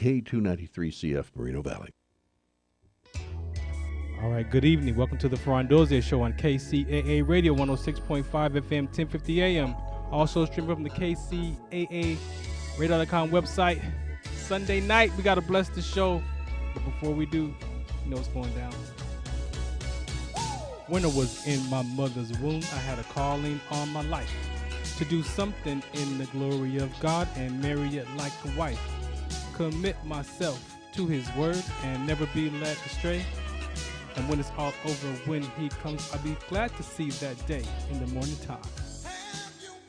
K293CF Moreno Valley. All right, good evening. Welcome to the Farron Dozier Show on KCAA Radio 106.5 FM, 1050 AM. Also streaming from the KCAA Radio.com website. Sunday night, we got to bless the show. But before we do, you know what's going down. When I was in my mother's womb, I had a calling on my life to do something in the glory of God and marry it like a wife. Commit myself to his word and never be led astray. And when it's all over, when he comes, I'll be glad to see that day in the morning time.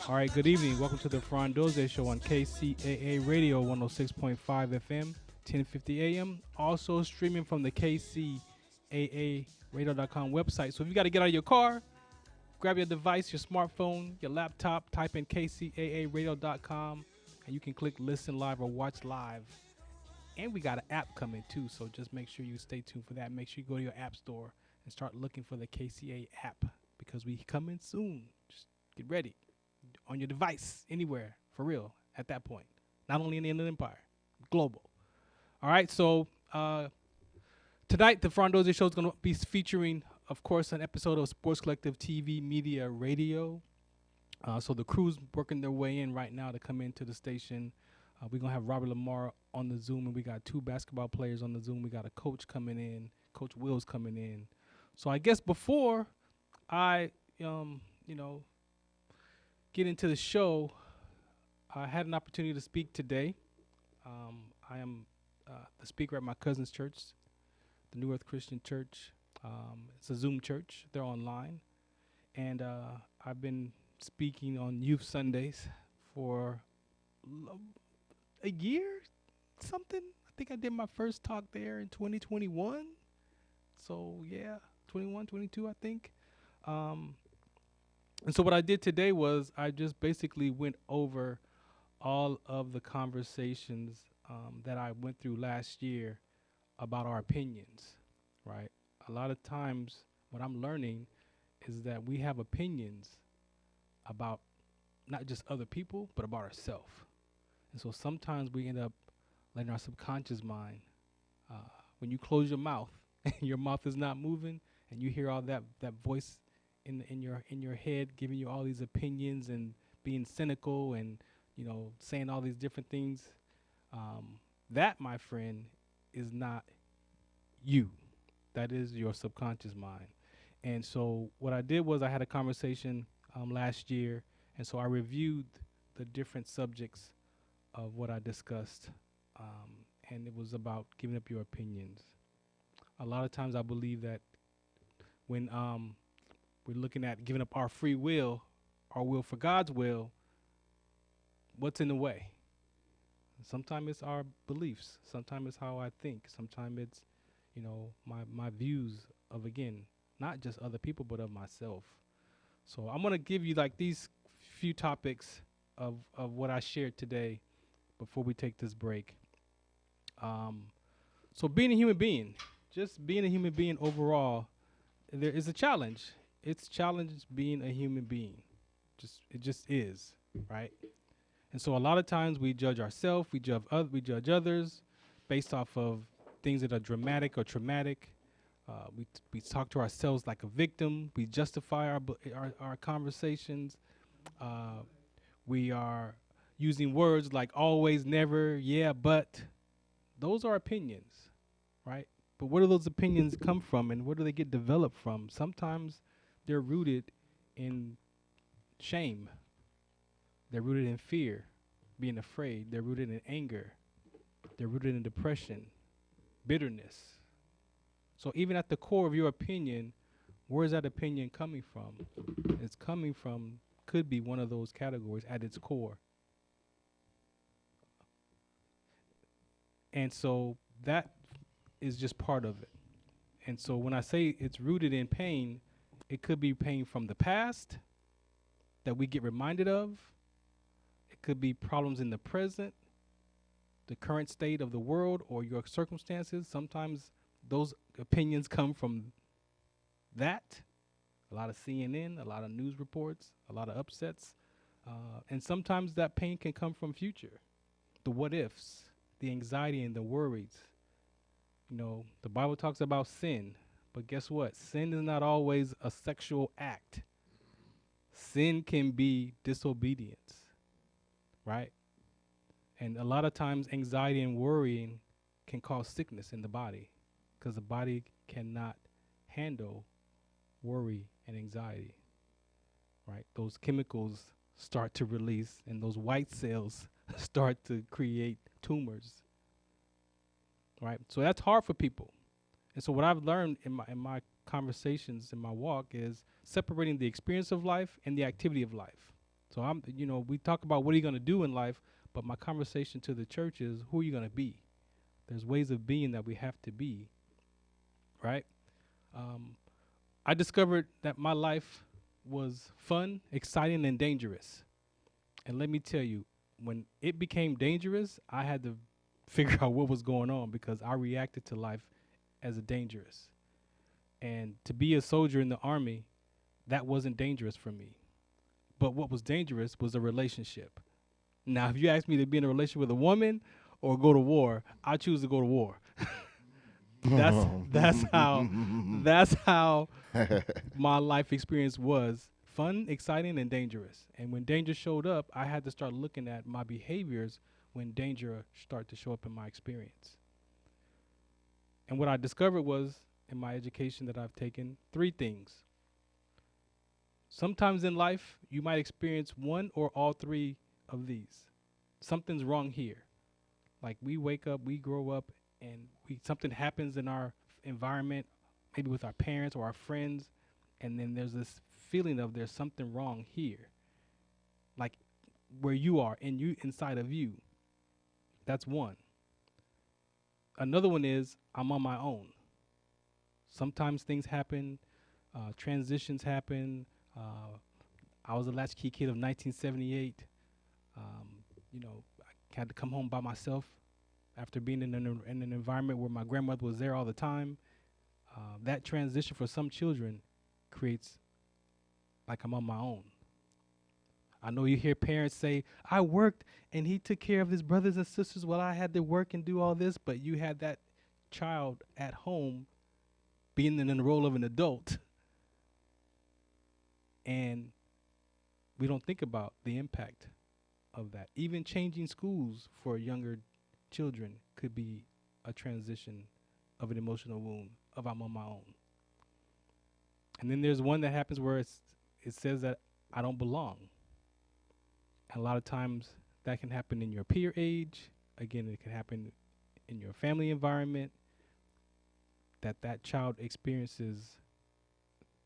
All right, good evening. Welcome to the Farron Dozier Show on KCAA Radio 106.5 FM, 1050 AM. Also streaming from the KCAA Radio.com website. So if you got to get out of your car, grab your device, your smartphone, your laptop, type in KCAA Radio.com, and you can click listen live or watch live. And we got an app coming too, so just make sure you stay tuned for that. Make sure you go to your app store and start looking for the KCA app because we coming soon. Just get ready on your device, anywhere, for real, at that point. Not only in the Inland Empire, global. All right, so tonight the Farron Dozier Show is going to be featuring, of course, an episode of Sports Collective TV Media Radio. So the crew's working their way in right now to come into the station. We're going to have Robert Lamar on the Zoom, and we got two basketball players on the Zoom. We got a coach coming in. Coach Will's coming in. So I guess before I, get into the show, I had an opportunity to speak today. I am the speaker at my cousin's church, the New Earth Christian Church. It's a Zoom church. They're online. And I've been speaking on Youth Sundays for a year, something. I think I did my first talk there in 2021. So, yeah, 21, 22, I think. And so what I did today was I just basically went over all of the conversations that I went through last year about our opinions, right? A lot of times what I'm learning is that we have opinions about not just other people, but about ourselves. And so sometimes we end up letting our subconscious mind, when you close your mouth and your mouth is not moving and you hear all that voice in your head giving you all these opinions and being cynical and, saying all these different things, that, my friend, is not you. That is your subconscious mind. And so what I did was I had a conversation last year, and so I reviewed the different subjects of what I discussed, and it was about giving up your opinions. A lot of times I believe that when we're looking at giving up our free will, our will for God's will, what's in the way? Sometimes it's our beliefs. Sometimes it's how I think. Sometimes it's, my views of, again, not just other people, but of myself. So I'm going to give you like these few topics of what I shared today before we take this break. So being a human being, just being a human being overall, there is a challenge. It's challenge being a human being. It just is, right? And so a lot of times we judge ourselves, we judge others based off of things that are dramatic or traumatic. We talk to ourselves like a victim. We justify our conversations. We are using words like always, never, yeah, but. Those are opinions, right? But where do those opinions come from and where do they get developed from? Sometimes they're rooted in shame. They're rooted in fear, being afraid. They're rooted in anger. They're rooted in depression, bitterness. So even at the core of your opinion, where is that opinion coming from? It's coming from, could be one of those categories at its core. And so that is just part of it. And so when I say it's rooted in pain, it could be pain from the past that we get reminded of. It could be problems in the present, the current state of the world or your circumstances. Sometimes those opinions come from that. A lot of CNN, a lot of news reports, a lot of upsets. And sometimes that pain can come from future, the what ifs, the anxiety and the worries. You know, the Bible talks about sin, but guess what? Sin is not always a sexual act. Sin can be disobedience, right? And a lot of times, anxiety and worrying can cause sickness in the body because the body cannot handle worry and anxiety, right? Those chemicals start to release, and those white cells start to create tumors, right? So that's hard for people. And so what I've learned in my conversations in my walk is separating the experience of life and the activity of life. So we talk about what are you going to do in life, but my conversation to the church is who are you going to be? There's ways of being that we have to be, right? I discovered that my life was fun, exciting, and dangerous. And let me tell you, when it became dangerous, I had to figure out what was going on because I reacted to life as a dangerous. And to be a soldier in the Army, that wasn't dangerous for me. But what was dangerous was a relationship. Now, if you ask me to be in a relationship with a woman or go to war, I choose to go to war. that's how my life experience was fun, exciting, and dangerous. And when danger showed up, I had to start looking at my behaviors when danger started to show up in my experience. And what I discovered was in my education that I've taken 3 things. Sometimes in life, you might experience one or all 3 of these. Something's wrong here. Like we wake up, we grow up, and something happens in our environment, maybe with our parents or our friends, and then there's this feeling of there's something wrong here. Like where you are and you inside of you. That's one. Another one is I'm on my own. Sometimes things happen, transitions happen. I was a latchkey kid of 1978. I had to come home by myself after being in an environment where my grandmother was there all the time. That transition for some children creates like I'm on my own. I know you hear parents say, I worked and he took care of his brothers and sisters while I had to work and do all this, but you had that child at home being in the role of an adult. And we don't think about the impact of that. Even changing schools for younger children could be a transition of an emotional wound of I'm on my own. And then there's one that happens where it says that I don't belong. And a lot of times that can happen in your peer age. Again, it can happen in your family environment, that child experiences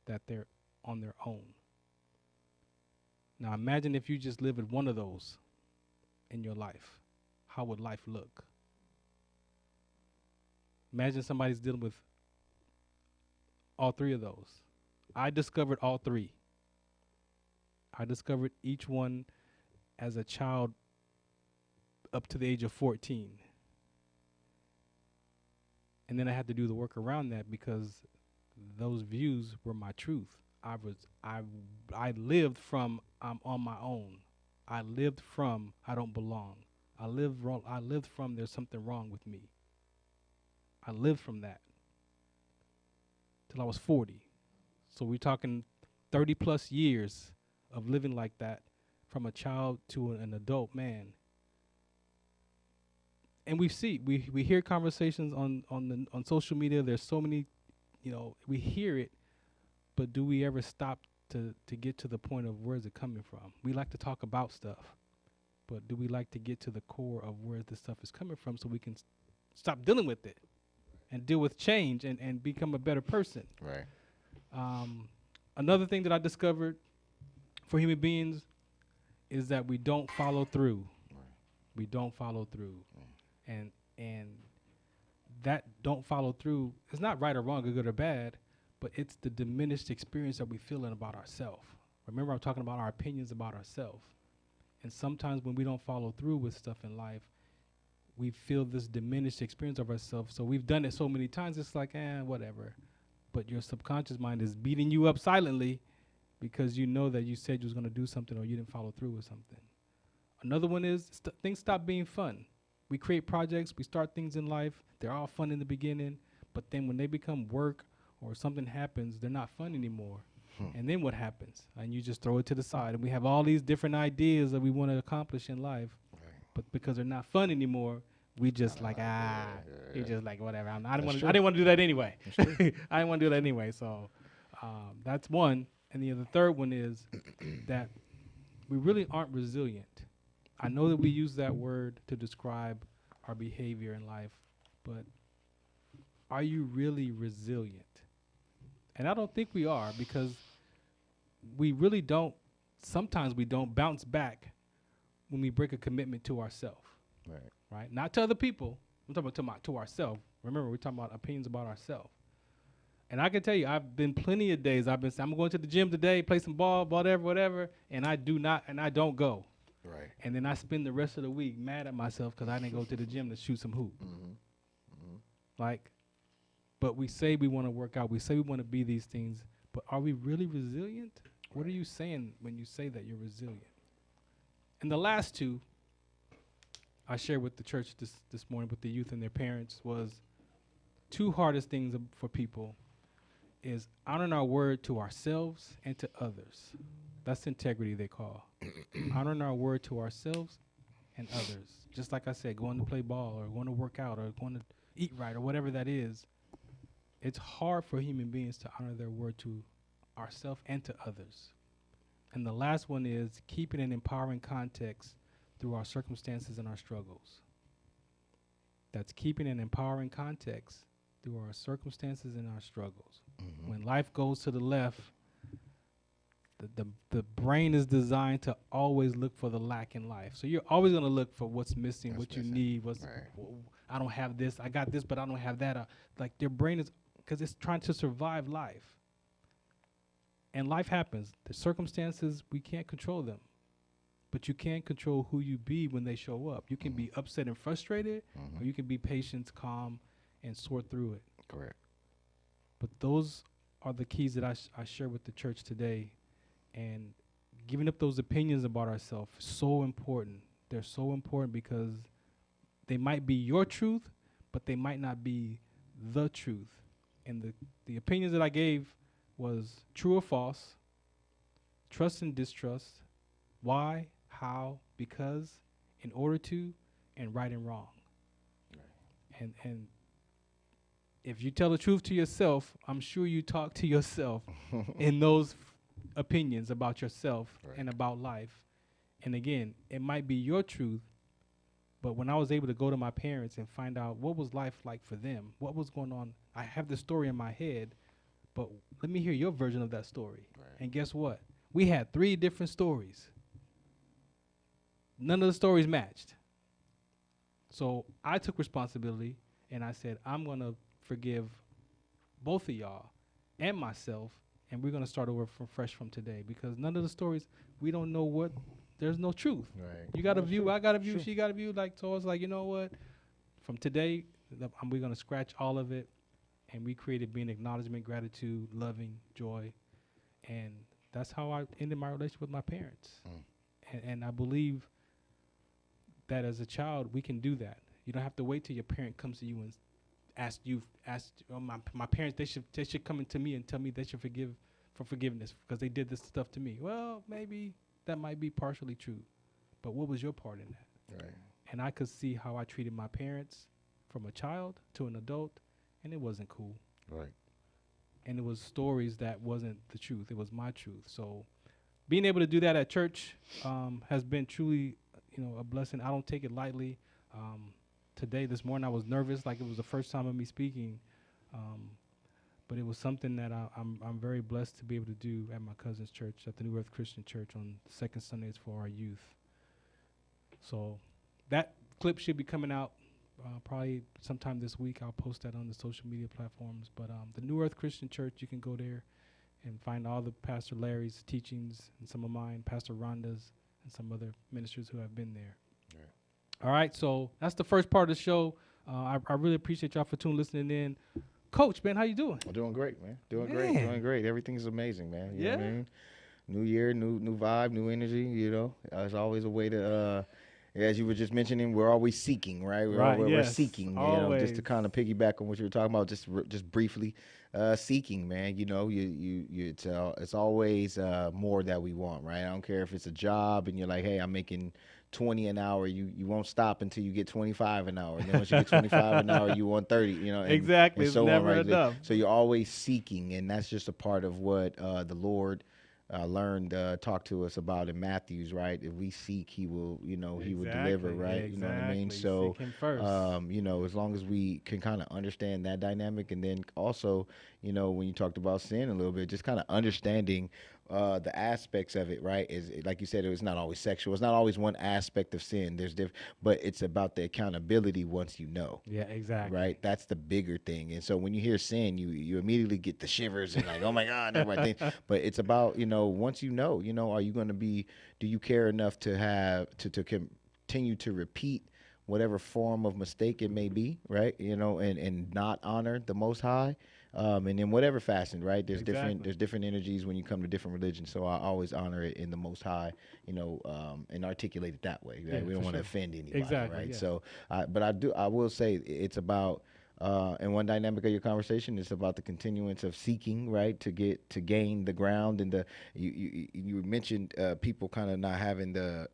that they're on their own. Now imagine if you just live with one of those in your life. How would life look? Imagine somebody's dealing with all 3 of those. I discovered all 3. I discovered each one as a child up to the age of 14. And then I had to do the work around that because those views were my truth. I lived from I'm on my own. I lived from I don't belong. I lived from there's something wrong with me. I lived from that till I was 40. So we're talking 30 plus years of living like that from a child to an adult man. And we hear conversations on social media. There's so many, we hear it, but do we ever stop to get to the point of where's it coming from? We like to talk about stuff, but do we like to get to the core of where this stuff is coming from so we can stop dealing with it and deal with change and become a better person? Right. Another thing that I discovered for human beings is that we don't follow through. Right. We don't follow through. And that don't follow through is not right or wrong or good or bad, but it's the diminished experience that we feeling about ourselves. Remember, I'm talking about our opinions about ourselves. And sometimes when we don't follow through with stuff in life, we feel this diminished experience of ourselves. So we've done it so many times, it's like, whatever. But your subconscious mind is beating you up silently because you know that you said you was going to do something or you didn't follow through with something. Another one is things stop being fun. We create projects, we start things in life. They're all fun in the beginning, but then when they become work or something happens, they're not fun anymore. And then what happens? And you just throw it to the side. And we have all these different ideas that we want to accomplish in life, but because they're not fun anymore, we just you just like whatever. I didn't want to do that anyway. I didn't want to do that anyway. So that's one. And the third one is that we really aren't resilient. I know that we use that word to describe our behavior in life, but are you really resilient? And I don't think we are, because we really don't. Sometimes we don't bounce back when we break a commitment to ourselves. Right? Not to other people. I'm talking about to ourselves. Remember, we're talking about opinions about ourselves. And I can tell you, I've been plenty of days I've been saying, I'm going to the gym today, play some ball, whatever, and I don't go. Right. And then I spend the rest of the week mad at myself because I didn't go to the gym to shoot some hoop. But we say we want to work out. We say we want to be these things. But are we really resilient? What are you saying when you say that you're resilient? And the last two I shared with the church this morning with the youth and their parents was two hardest things for people is honoring our word to ourselves and to others. That's integrity, they call. Honoring our word to ourselves and others. Just like I said, going to play ball or going to work out or going to eat right or whatever that is. It's hard for human beings to honor their word to ourselves and to others. And the last one is keeping an empowering context through our circumstances and our struggles. That's keeping an empowering context through our circumstances and our struggles. When life goes to the left, the brain is designed to always look for the lack in life. So you're always going to look for what's missing, you need, I don't have this, I got this, but I don't have that. Like their brain is, because it's trying to survive life. And life happens. The circumstances, we can't control them. But you can control who you be when they show up. You can be upset and frustrated, or you can be patient, calm, and sort through it. Correct. But those are the keys that I share with the church today. And giving up those opinions about ourselves is so important. They're so important because they might be your truth, but they might not be the truth. And the opinions that I gave was true or false, trust and distrust, why, how, because, in order to, and right and wrong. Right. And if you tell the truth to yourself, I'm sure you talk to yourself in those opinions about yourself and about life. And again, it might be your truth, but when I was able to go to my parents and find out what was life like for them, what was going on, I have the story in my head, but let me hear your version of that story. Right. And guess what? We had 3 different stories. None of the stories matched. So I took responsibility and I said, I'm going to forgive both of y'all and myself, and we're going to start over from fresh from today, because none of the stories, we don't know what, there's no truth. Right. You got a view, I got a view, she got a view. Like, so it's like, you know what? From today, we're going to scratch all of it, and we created being acknowledgement, gratitude, loving, joy, and that's how I ended my relationship with my parents. And I believe that as a child, we can do that. You don't have to wait till your parent comes to you and ask my parents, they should come into me and tell me they should forgive for forgiveness because they did this stuff to me. Well, maybe that might be partially true, but what was your part in that? Right. And I could see how I treated my parents from a child to an adult, and it wasn't cool. Right. And it was stories that wasn't the truth. It was my truth. So being able to do that at church has been truly, a blessing. I don't take it lightly. Today, this morning, I was nervous, like it was the first time of me speaking. But it was something that I'm very blessed to be able to do at my cousin's church, at the New Earth Christian Church on the second Sundays for our youth. So that clip should be coming out probably sometime this week. I'll post that on the social media platforms. But the New Earth Christian Church, you can go there and find all the Pastor Larry's teachings and some of mine, Pastor Rhonda's, and some other ministers who have been there. All right, so that's the first part of the show. I really appreciate y'all for listening in. Coach, man, how you doing? I'm doing great, man. Doing great. Everything's amazing, man. You know what I mean? New year, new vibe, new energy, There's always a way to as you were just mentioning, we're always seeking, right? Right. We're Yes. seeking, just to Always. kind of piggyback on what you were talking about, just briefly, seeking, man. It's always more that we want, right? I don't care if it's a job and you're like, hey, I'm making 20 an hour. You won't stop until you get 25 an hour, and then once you get 25 an hour, you want 30, Exactly. and It's so on, never right? enough. So you're always seeking, and that's just a part of what the Lord learned talk to us about in Matthew's, right? If we seek, he will, he will deliver, Exactly. right? You know what I mean? Exactly. So Seek him first. as long as we can kind of understand that dynamic, and then also, when you talked about sin a little bit, just kind of understanding the aspects of it, right? Is like you said, it's not always sexual. It's not always one aspect of sin. There's different, but it's about the accountability once you know. Yeah, exactly. Right, that's the bigger thing. And so when you hear sin, you immediately get the shivers and like, oh my God, and everything. But it's about once are you going to be? Do you care enough to have to continue to repeat whatever form of mistake it may be, right? And not honor the Most High, and in whatever fashion, right? Exactly. There's different energies when you come to different religions. So I always honor it in the Most High, and articulate it that way. Right? Yeah, we don't for want to sure. offend anybody, Exactly. right? Yeah. So, I will say it's about. And one dynamic of your conversation is about the continuance of seeking, right, to gain the ground, and you mentioned people kind of not having the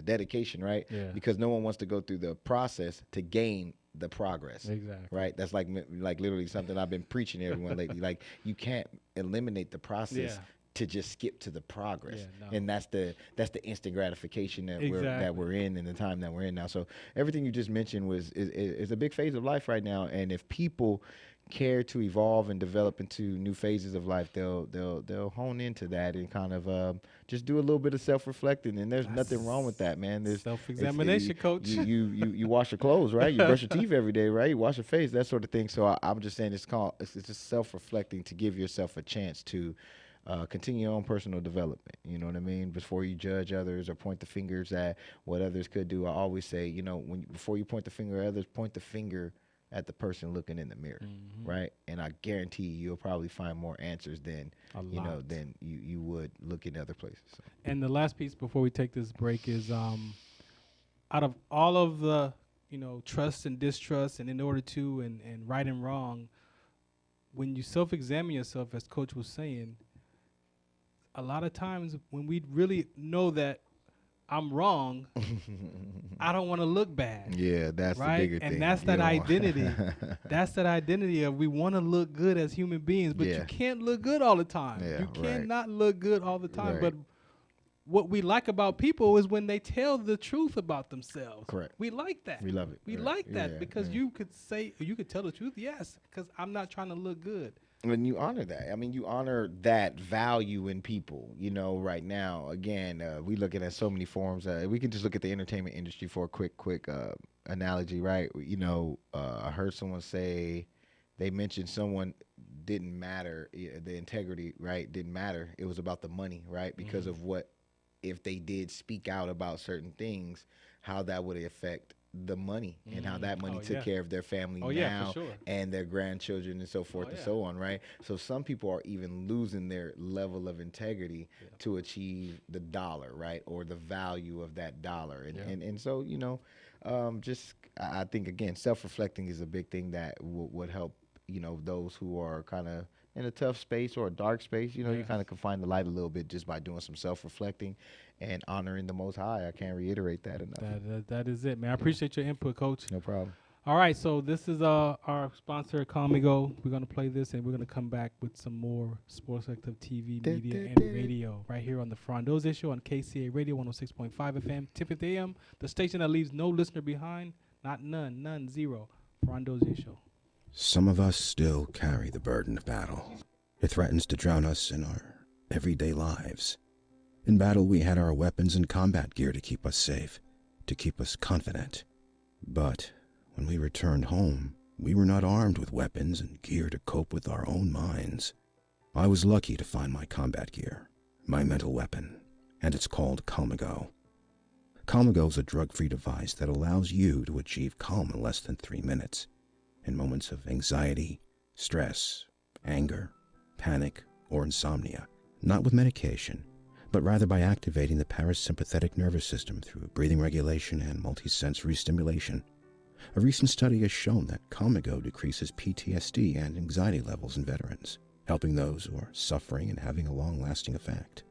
dedication, right? Yeah. Because no one wants to go through the process to gain the progress. Exactly. Right, that's like literally something I've been preaching to everyone lately. Like, you can't eliminate the process Yeah. to just skip to the progress. Yeah, no. And that's the instant gratification that Exactly. we're in the time that we're in now. So everything you just mentioned is a big phase of life right now, and if people care to evolve and develop into new phases of life, they'll hone into that and kind of just do a little bit of self-reflecting, and there's nothing wrong with that, man. There's Self-examination, coach. you wash your clothes, right? You brush your teeth every day, right? You wash your face, that sort of thing. So I'm just saying it's just self-reflecting to give yourself a chance to continue your own personal development. You know what I mean? Before you judge others or point the fingers at what others could do, I always say, before you point the finger at others, point the finger at the person looking in the mirror, right? And I guarantee you'll probably find more answers than you would look in other places. So. And the last piece before we take this break is out of all of the trust and distrust, and in order to and right and wrong, when you self-examine yourself, as Coach was saying, a lot of times when we really know that I'm wrong, I don't want to look bad. Yeah, that's right? the bigger thing. And that's that identity. That's that identity of we want to look good as human beings, but you can't look good all the time. Yeah, you right. cannot look good all the time. Right. But what we like about people is when they tell the truth about themselves. Correct. We like that. We love it. We Right. like that Yeah, because yeah. you could tell the truth, yes, because I'm not trying to look good. When you honor that, I mean, you honor that value in people. Right now, again, we looking at so many forms. We can just look at the entertainment industry for a quick analogy, right? I heard someone say they mentioned someone didn't matter, the integrity, right? Didn't matter. It was about the money, right? Because of what, if they did speak out about certain things, how that would affect the money and how that money took care of their family now for sure. and their grandchildren and so forth and so on, right? So some people are even losing their level of integrity to achieve the dollar, right? Or the value of that dollar. And so, I think, again, self-reflecting is a big thing that would help, those who are kind of in a tough space or a dark space, you kind of can find the light a little bit just by doing some self-reflecting and honoring the Most High. I can't reiterate that enough. That is it, man. I appreciate your input, Coach. No problem. All right, so this is our sponsor, Comigo. We're going to play this, and we're going to come back with some more Sports Active TV, media, and radio right here on the Farron Dozier Show on KCA Radio 106.5 FM, 1050 AM, the station that leaves no listener behind, none, zero. Farron Dozier Show. Some of us still carry the burden of battle. It threatens to drown us in our everyday lives. In battle, we had our weapons and combat gear to keep us safe, to keep us confident. But when we returned home, we were not armed with weapons and gear to cope with our own minds. I was lucky to find my combat gear, my mental weapon, and it's called Comigo. Comigo is a drug-free device that allows you to achieve calm in less than 3 minutes. In moments of anxiety, stress, anger, panic, or insomnia. Not with medication, but rather by activating the parasympathetic nervous system through breathing regulation and multisensory stimulation. A recent study has shown that Comigo decreases PTSD and anxiety levels in veterans, helping those who are suffering and having a long-lasting effect.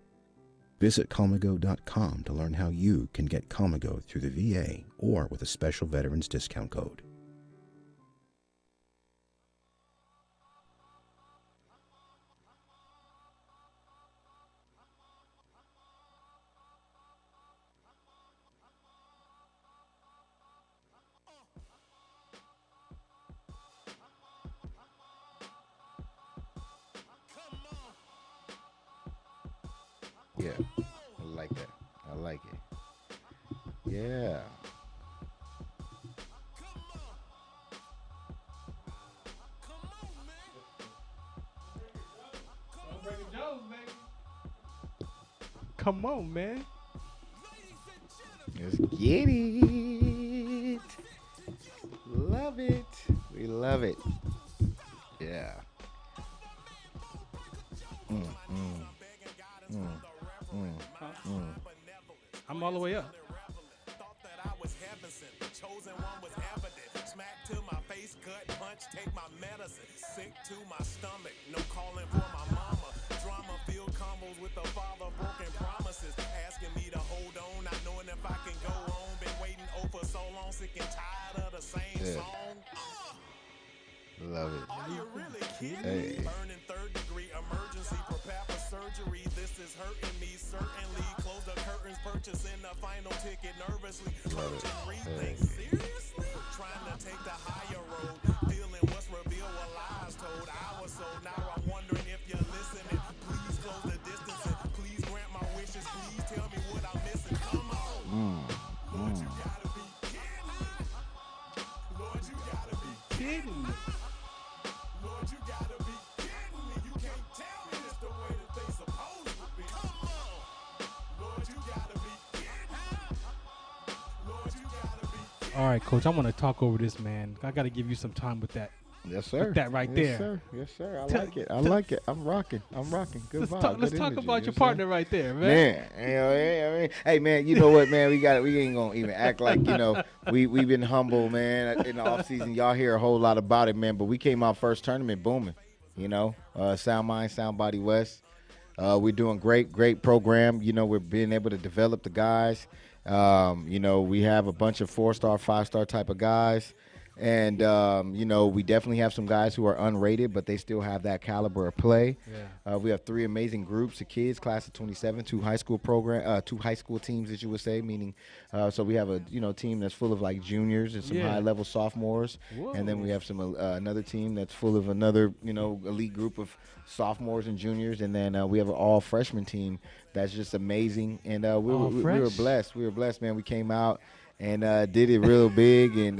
Visit Comigo.com to learn how you can get Comigo through the VA or with a special veterans discount code. Yeah, I like that. I like it. Yeah. Come on, man. Let's get it. Love it. We love it. Yeah. Mm, mm, mm, mm, mm. I'm all the way up. Chosen one was evident. Smack to my face, gut punch, take my medicine. Sick to my stomach, no calling for my mama. Drama filled combos with the father, broken promises. Asking me to hold on, not knowing if I can go on. Been waiting for so long, sick and tired of the same Yeah. song. Love it. Are you really kidding Hey. me? Burning third degree emergency, prepare for surgery. This is hurting me, certainly. Close the curtains, purchasing the final ticket nervously. Urgent rethink, seriously? Trying to take the higher road. Feeling what's revealed were lies told. Hours so now I'm wondering if you're listening. Please close the distance and please grant my wishes. Please tell me what I'm missing. Come on. Lord, you gotta be kidding me. Lord, you gotta be Kidding me. Lord, you gotta be kidding me. You can't tell me this the way that they supposed to be. Come on. Lord, you gotta be kidding me. Lord, you gotta be kidding All right, Coach. I want to talk over this, man. I got to give you some time with that. Yes, sir. that right yes, there. Sir. Yes, sir. I Tell- like it. I like it. I'm rocking. I'm rocking. Good Let's vibe. talk. Let's good talk energy, about you your know what I'm partner saying? right there, man. Man, hey man, you know what, man? We ain't gonna even act like we've been humble, man. In the off season, y'all hear a whole lot about it, man. But we came out first tournament booming, Sound Mind, Sound Body West. We're doing great program. We're being able to develop the guys. We have a bunch of 4-star, 5-star type of guys. And, we definitely have some guys who are unrated, but they still have that caliber of play. Yeah. We have 3 amazing groups of kids, class of 27, 2 high school teams, as you would say, meaning, so we have a, team that's full of like juniors and some Yeah. high-level sophomores. And then we have some another team that's full of another, elite group of sophomores and juniors. And then we have an all-freshman team that's just amazing. And we were fresh? blessed. We were blessed, man. We came out and did it real big, and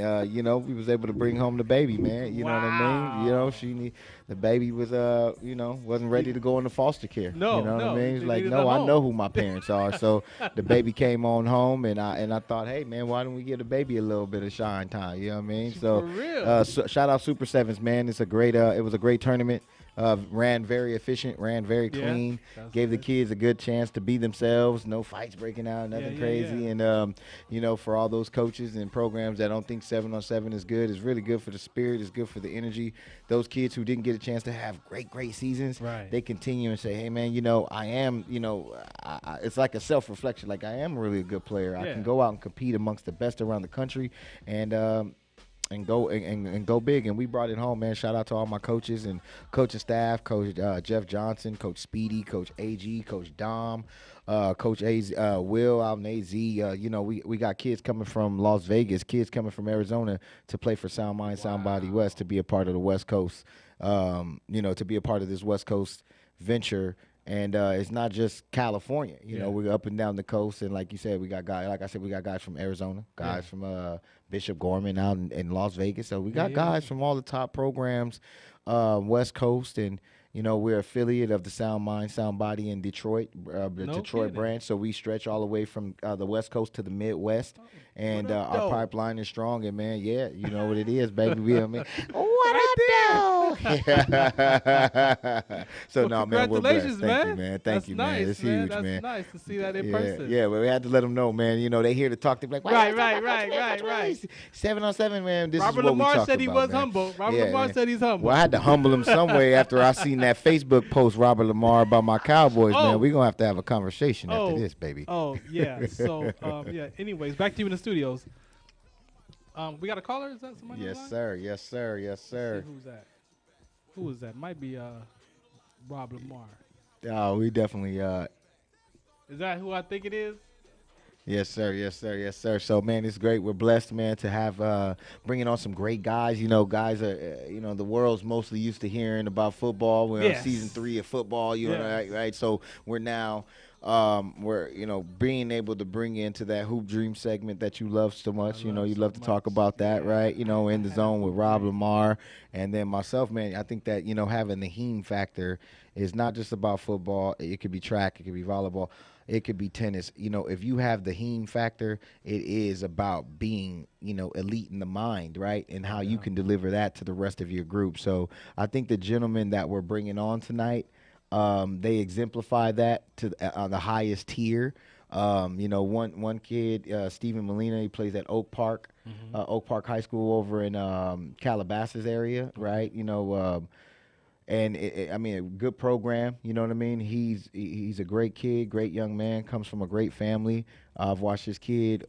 we was able to bring home the baby, man. You know what I mean? Wow. The baby was wasn't ready to go into foster care. No, You know what I no, mean? It's they like, needed no, a I know home. who my parents are. So the baby came on home, and I thought, hey man, why don't we give the baby a little bit of shine time? You know what I mean? For real. Shout out Super Sevens, man. It's a great it was a great tournament. Ran very efficient, ran very Yeah, clean, that's gave the good. kids a good chance to be themselves. No fights breaking out, nothing yeah, crazy. yeah. And for all those coaches and programs that don't think 7-on-7 is good, it's really good for the spirit. It's good for the energy. Those kids who didn't get a chance to have great seasons, Right. they continue and say, hey man, I am, it's like a self-reflection. Like I am really a good player. I Yeah. can go out and compete amongst the best around the country, and go big. And we brought it home, man. Shout out to all my coaches and coaching staff, Coach Jeff Johnson, Coach Speedy, Coach AG, Coach Dom, Coach Will out in AZ. We got kids coming from Las Vegas, kids coming from Arizona to play for Sound Mind, Sound Body West, to be a part of the West Coast, to be a part of this West Coast venture. And it's not just California. Yeah. We're up and down the coast. And like you said, we got guys, like I said, we got guys from Arizona, guys Yeah. from Bishop Gorman out in Las Vegas. So we got yeah, guys from all the top programs, West Coast. And, we're affiliate of the Sound Mind, Sound Body in Detroit, the No Detroit kidding. branch. So we stretch all the way from the West Coast to the Midwest. And What up, our though? pipeline is strong. And, man, yeah, you know what it is, baby. We, I mean, what Right up, there. though? know. So Well, no, man, we're blessed. congratulations, Thank you, man. man. Thank That's you, man. nice, It's man. huge, That's man. nice to see that in Yeah, person. yeah, but we had to let them know, man. You know, they here to talk. They're like, why Right, you talking right, about Coach right, Willie, right, Coach right. Willie? 7-on-7, man. This is Robert what we Lamar talk said he about, was man. humble. Robert Yeah, Lamar man. said he's humble. Well, I had to humble him some way after I seen that Facebook post, Robert Lamar, about my Cowboys, man. Oh, We're going to have a conversation after oh, this, baby. oh, yeah. So, yeah. Anyways, back to you in the studios. We got a caller. Is that somebody on the Yes, line? sir. Yes, sir. Yes, Let's sir. see who's that. Who is that? Might be Rob Lamar. Oh, we definitely Is that who I think it is? yes, sir. Yes, sir. Yes, sir. So, man, it's great. We're blessed, man, to have bringing on some great guys. You know, guys are, the world's mostly used to hearing about football. We're on Yes. season 3 of football. You know, Yes. right? So we're now, we're being able to bring into that hoop dream segment that you love so much. You know, love you so love to talk much. about that, Yeah. right? You know, in the I zone have with hoop Rob dream. Lamar, and then myself, man. I think that having the Heem factor is not just about football. It could be track. It could be volleyball. It could be tennis. If you have the Heem factor, it is about being, elite in the mind, right? And how you Yeah. can deliver that to the rest of your group. So I think the gentlemen that we're bringing on tonight, they exemplify that to on the highest tier. One kid, Stephen Molina, he plays at Oak Park High School over in Calabasas area, right? And I mean, a good program. You know what I mean? He's a great kid, great young man. Comes from a great family. I've watched this kid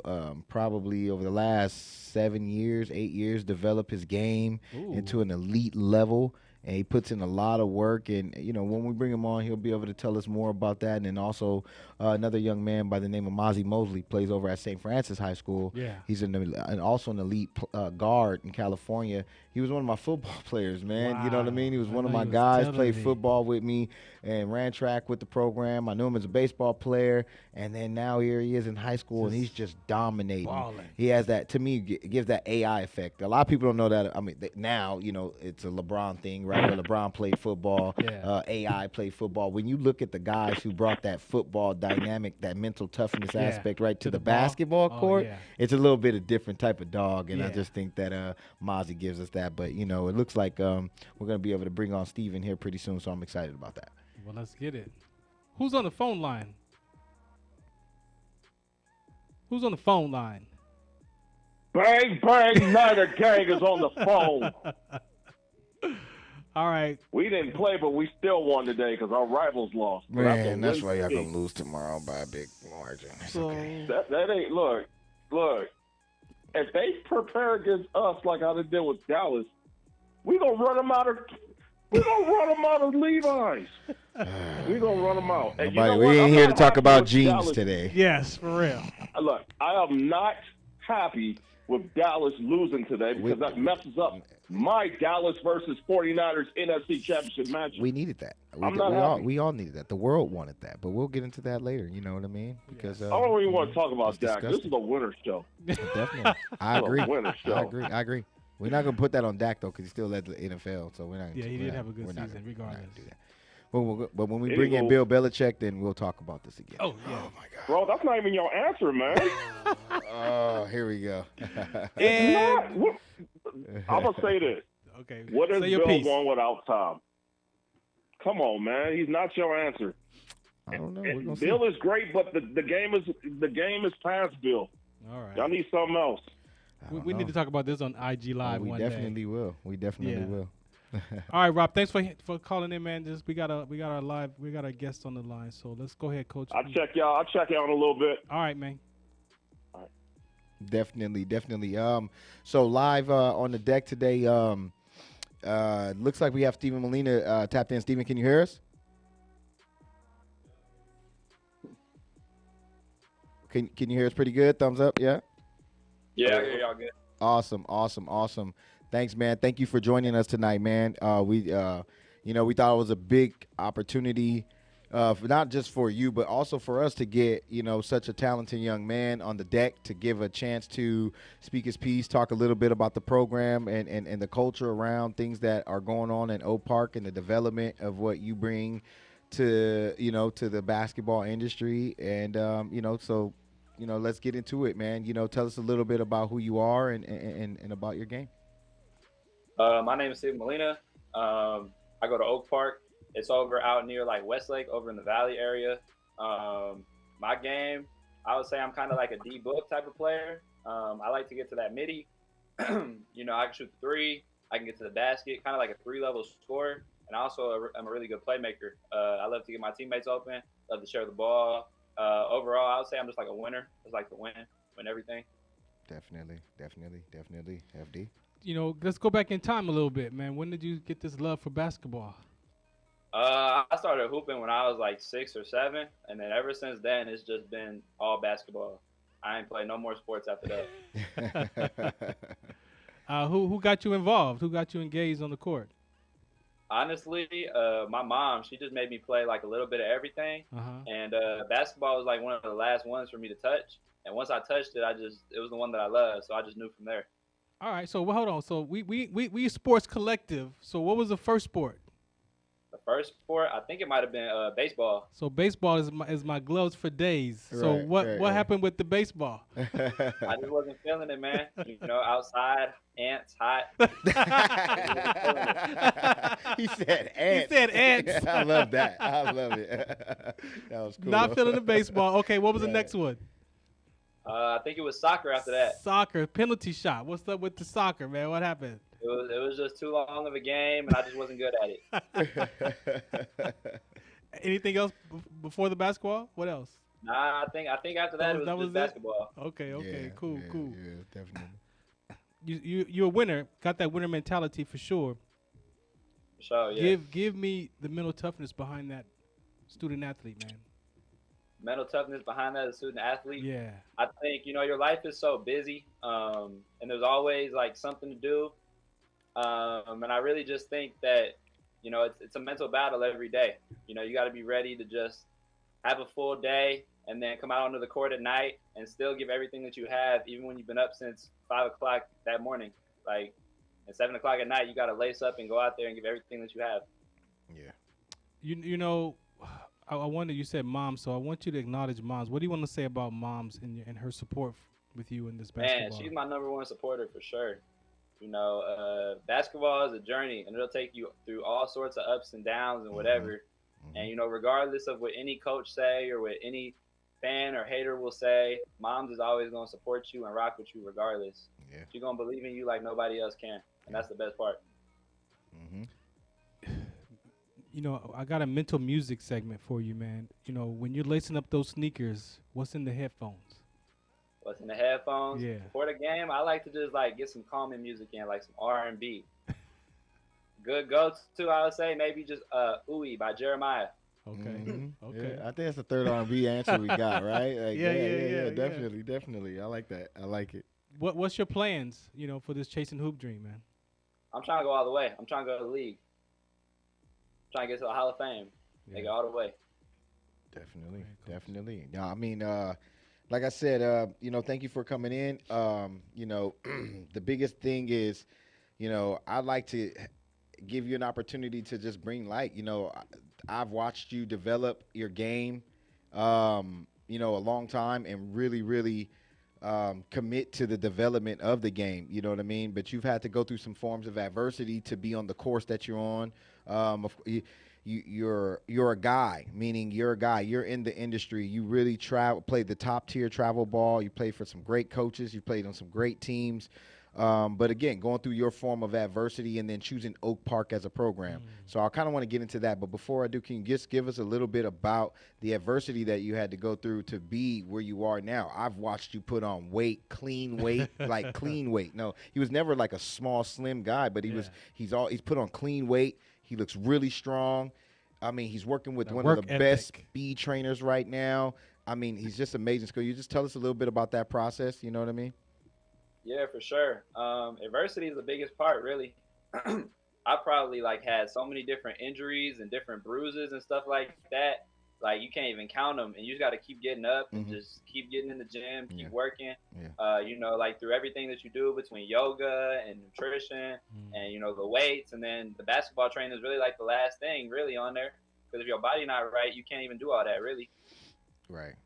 probably over the last 7 years, 8 years, develop his game into Ooh. an elite level. And he puts in a lot of work. And when we bring him on, he'll be able to tell us more about that. And then also another young man by the name of Mozzie Mosley plays over at St. Francis High School. Yeah. He's and also an elite guard in California. He was one of my football players, man. You know what I Wow. mean? He was I one of know my you was guys, telling played me. football with me and ran track with the program. I knew him as a baseball player. And then now here he is in high school, and he's just dominating. balling. He has that, to me, gives that AI effect. A lot of people don't know that. I mean, now, it's a LeBron thing, right? Where LeBron played football, Yeah. AI played football. When you look at the guys who brought that football dynamic, that mental toughness Yeah. aspect, right, to the ball. basketball Oh, court, yeah. it's a little bit of different type of dog, and I Yeah. just think that Mozzie gives us that. But, it looks like we're going to be able to bring on Steven here pretty soon, so I'm excited about that. Well, let's get it. Who's on the phone line? Who's on the phone line? Bang, bang, Niner Gang is on the phone. All right. We didn't play, but we still won today because our rivals lost. But Man, that's why y'all going going to lose tomorrow by a big margin. It's So okay. That ain't, look. If they prepare against us like how they did with Dallas, we going to run them out of Levi's. We gonna run them out. And you know we what? ain't I'm here to not talk happy about with jeans Dallas. today. yes, for real. Look, I am not happy with Dallas losing today because that messes up my Dallas versus 49ers NFC Championship match. We needed that. I'm not happy. We all needed that. The world wanted that, but we'll get into that later. You know what I mean? Because I don't even want to talk about it's Dak. This is disgusting. a winner show. Definitely, I It's a agree. winner show. I agree. We're not gonna put that on Dak though, because he still led the NFL. So we're not. Yeah, he we're did not- have a good we're not season, gonna- we're not gonna regardless. do that. But when we bring in Anywho. Bill Belichick, then we'll talk about this again. Oh, yeah. Oh my God. Bro, that's not even your answer, man. Oh, here we go. And I'm going to say this. okay. What has Say your Bill piece. won without Tom? Come on, man. He's not your answer. I don't know. We're gonna see. Bill is great, but the game is past Bill. All right. Y'all need something else. We need to talk about this on IG Live we one definitely will. We definitely Yeah. will. All right, Rob. Thanks for calling in, man. We got a guest on the line. So let's go ahead, Coach. I'll check y'all in a little bit. All right, man. Definitely. So live on the deck today. Looks like we have Stephen Molina tapped in. Stephen, can you hear us? Can you hear us pretty good? Thumbs up, yeah? Yeah, I hear y'all good. Awesome. Thanks, man. Thank you for joining us tonight, man. We thought it was a big opportunity, not just for you, but also for us to get, such a talented young man on the deck to give a chance to speak his piece, talk a little bit about the program and the culture around things that are going on in Oak Park and the development of what you bring to the basketball industry. And, so let's get into it, man. Tell us a little bit about who you are and about your game. My name is Stephen Molina. I go to Oak Park. It's over out near like Westlake, over in the Valley area. My game, I would say I'm kind of like a D book type of player. I like to get to that midi. I can shoot the three. I can get to the basket, kind of like a three-level scorer. And also, I'm a really good playmaker. I love to get my teammates open. Love to share the ball. Overall, I would say I'm just like a winner. Just like to win everything. Definitely. FD. Let's go back in time a little bit, man. When did you get this love for basketball? I started hooping when I was like 6 or 7, and then ever since then, it's just been all basketball. I ain't played no more sports after that. Who got you involved? Who got you engaged on the court? Honestly, my mom, she just made me play like a little bit of everything, Uh-huh. and basketball was like one of the last ones for me to touch. And once I touched it, it was the one that I loved, so I just knew from there. All right, so hold on. So we a sports collective. So what was the first sport? The first sport, I think it might have been baseball. So baseball is my gloves for days. So what happened with the baseball? I just wasn't feeling it, man. Outside, ants, hot. He said ants. He said ants. I love that. I love it. That was cool. Not feeling the baseball. Okay, what was the next one? I think it was soccer after that. Soccer, penalty shot. What's up with the soccer, man? What happened? It was just too long of a game, and I just wasn't good at it. Anything else before the basketball? What else? Nah, I think after that, it was just basketball. Okay, cool. Yeah, definitely. You're a winner. Got that winner mentality for sure. For sure, yeah. Give me the mental toughness behind that student athlete, man. Mental toughness behind that as a student athlete. Yeah. I think, your life is so busy, and there's always like something to do. And I really just think that, it's a mental battle every day. You got to be ready to just have a full day and then come out onto the court at night and still give everything that you have, even when you've been up since 5 o'clock that morning. Like, at 7 o'clock at night, you got to lace up and go out there and give everything that you have. Yeah. I wonder, you said moms, so I want you to acknowledge moms. What do you want to say about moms and her support with you in this basketball? Man, she's my number one supporter for sure. Basketball is a journey, and it'll take you through all sorts of ups and downs and whatever. And, regardless of what any coach say or what any fan or hater will say, moms is always going to support you and rock with you regardless. Yeah. She's going to believe in you like nobody else can, and that's the best part. Mm-hmm. I got a mental music segment for you, man. When you're lacing up those sneakers, what's in the headphones? What's in the headphones? Yeah. Before the game, I like to just get some calming music in, like some R&B. Good go-to, I would say, maybe just Ooey by Jeremiah. Okay. Mm-hmm. Okay. Yeah, I think that's the third R&B answer we got, right? Like, yeah. Definitely. I like that. I like it. What's your plans, for this chasing hoop dream, man? I'm trying to go all the way. I'm trying to go to the league. I'm trying to get to the Hall of Fame. Make it all the way. Definitely. Yeah, I mean, like I said, thank you for coming in. The biggest thing is, I'd like to give you an opportunity to just bring light. I've watched you develop your game, a long time and really commit to the development of the game. You know what I mean? But you've had to go through some forms of adversity to be on the course that you're on. You're a guy, meaning you're a guy. You're in the industry. You really played the top tier travel ball. You played for some great coaches. You played on some great teams. But again, going through your form of adversity and then choosing Oak Park as a program. So I kind of want to get into that. But before I do, can you just give us a little bit about the adversity that you had to go through to be where you are now? I've watched you put on weight, clean weight, like clean weight. No, he was never like a small, slim guy, but he's put on clean weight. He looks really strong. I mean, he's working with one of the best speed trainers right now. I mean, he's just amazing. Can you just tell us a little bit about that process? You know what I mean? Yeah, for sure. Adversity is the biggest part, really. I probably had so many different injuries and different bruises and stuff like that. Like, you can't even count them, and you just got to keep getting up and just keep getting in the gym, keep working. Yeah. Through everything that you do between yoga and nutrition and, the weights, and then the basketball training is really the last thing really on there. Because if your body not right, you can't even do all that, really. Right.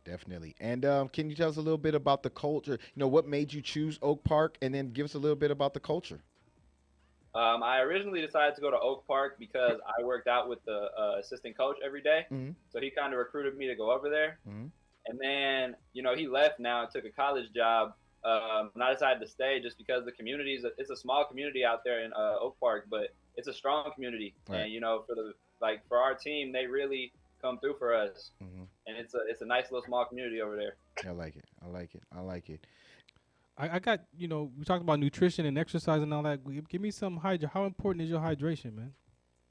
Definitely. And can you tell us a little bit about the culture? What made you choose Oak Park, and then give us a little bit about the culture? I originally decided to go to Oak Park because I worked out with the assistant coach every day. Mm-hmm. So he kind of recruited me to go over there. Mm-hmm. And then, he left now and took a college job. And I decided to stay just because the community it's a small community out there in Oak Park, but it's a strong community. Right. And, for our team, they really come through for us. Mm-hmm. And it's a nice little small community over there. I like it. I like it. I like it. I got, we talked about nutrition and exercise and all that. Give me some how important is your hydration, man?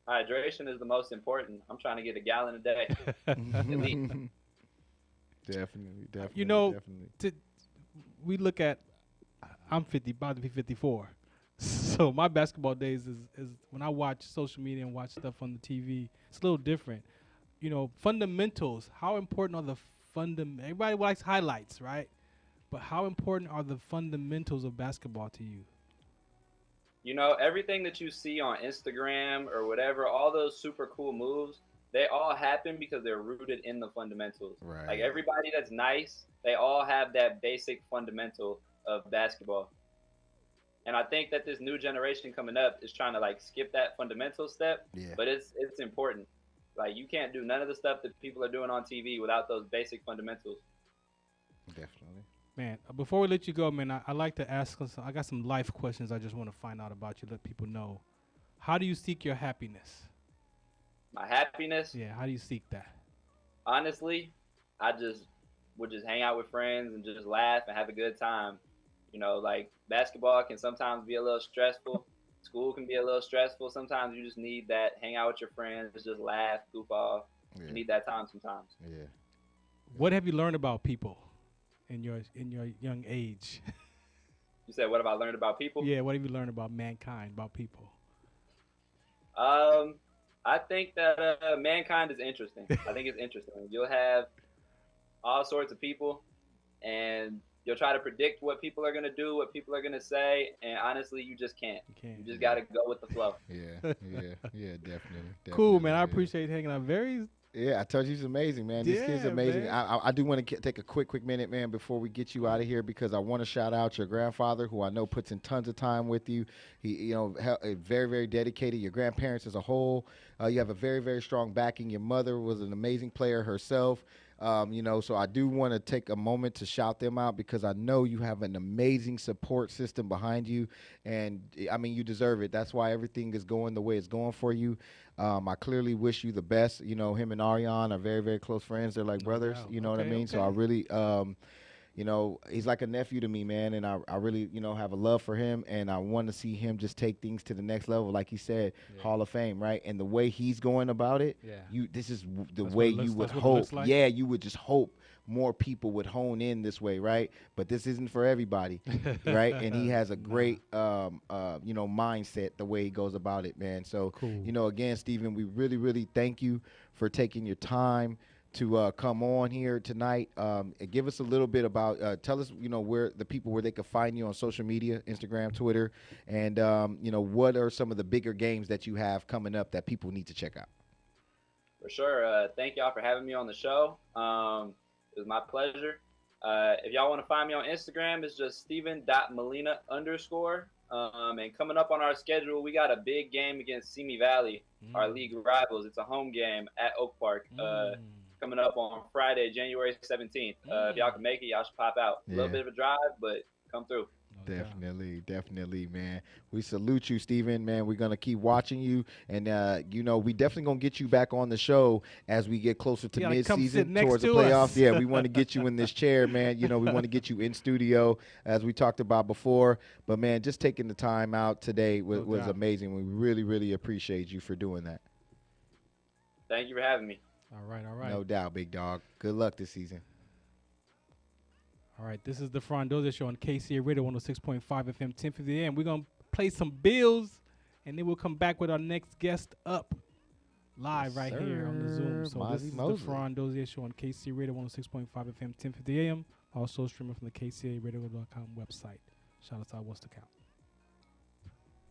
Hydration is the most important. I'm trying to get a gallon a day. Definitely. Definitely. We look at, I'm 50, about to be 54. So my basketball days is when I watch social media and watch stuff on the TV, it's a little different. Fundamentals, how important are everybody likes highlights, right? But how important are the fundamentals of basketball to you? Everything that you see on Instagram or whatever, all those super cool moves, they all happen because they're rooted in the fundamentals. Right. Like everybody that's nice, they all have that basic fundamental of basketball. And I think that this new generation coming up is trying to skip that fundamental step, but it's important. Like you can't do none of the stuff that people are doing on TV without those basic fundamentals. Definitely. Man, before we let you go, man, I like to ask I got some life questions I just want to find out about you, let people know. How do you seek your happiness? My happiness? Yeah, how do you seek that? Honestly, I would just hang out with friends and just laugh and have a good time. Basketball can sometimes be a little stressful. School can be a little stressful. Sometimes you just need that hang out with your friends, just laugh, goof off. Yeah. You need that time sometimes. Yeah. What have you learned about people in your young age? You said, what have I learned about people? Yeah, what have you learned about mankind, about people? I think that mankind is interesting. I think it's interesting. You'll have all sorts of people, and you'll try to predict what people are going to do, what people are going to say, and honestly, you just can't. You just got to go with the flow. Yeah, definitely. Cool, man. I appreciate hanging out. Yeah, I told you he's amazing, man. This kid's amazing. I do want to take a quick minute, man, before we get you out of here, because I want to shout out your grandfather, who I know puts in tons of time with you. He, very, very dedicated. Your grandparents as a whole. You have a very, very strong backing. Your mother was an amazing player herself. So I do want to take a moment to shout them out, because I know you have an amazing support system behind you, and I mean, you deserve it. That's why everything is going the way it's going for you. I clearly wish you the best. Him and Ariane are very, very close friends. They're like brothers. Wow. You know what I mean? Okay. So I really, he's like a nephew to me, man, and I really, have a love for him, and I want to see him just take things to the next level, like he said, Hall of Fame, right? And the way he's going about it, this is the way you would hope. Like. Yeah, you would just hope more people would hone in this way, right? But this isn't for everybody, right? And he has a great, mindset the way he goes about it, man. So, cool. Again, Stephen, we really, really thank you for taking your time to come on here tonight. Give us a little bit about, tell us, where they can find you on social media, Instagram, Twitter, and, what are some of the bigger games that you have coming up that people need to check out? For sure. Thank y'all for having me on the show. It was my pleasure. If y'all want to find me on Instagram, it's just Steven.Molina_. And coming up on our schedule, we got a big game against Simi Valley, our league rivals. It's a home game at Oak Park. Coming up on Friday, January 17th. If y'all can make it, y'all should pop out. A little bit of a drive, but come through. Definitely, man. We salute you, Steven, man. We're going to keep watching you. And, we definitely going to get you back on the show as we get closer to mid-season towards the playoffs. Yeah, we want to get you in this chair, man. We want to get you in studio, as we talked about before. But, man, just taking the time out today was amazing. We really, really appreciate you for doing that. Thank you for having me. All right. No doubt, big dog. Good luck this season. All right, this is the Farron Dozier Show on KCA Radio 106.5 FM, 1050 AM. We're going to play some bills, and then we'll come back with our next guest up live here on the Zoom. So this is the Farron Dozier Show on KCA Radio 106.5 FM, 1050 AM. Also streaming from the KCARadio.com website. Shout out to our What's the Count.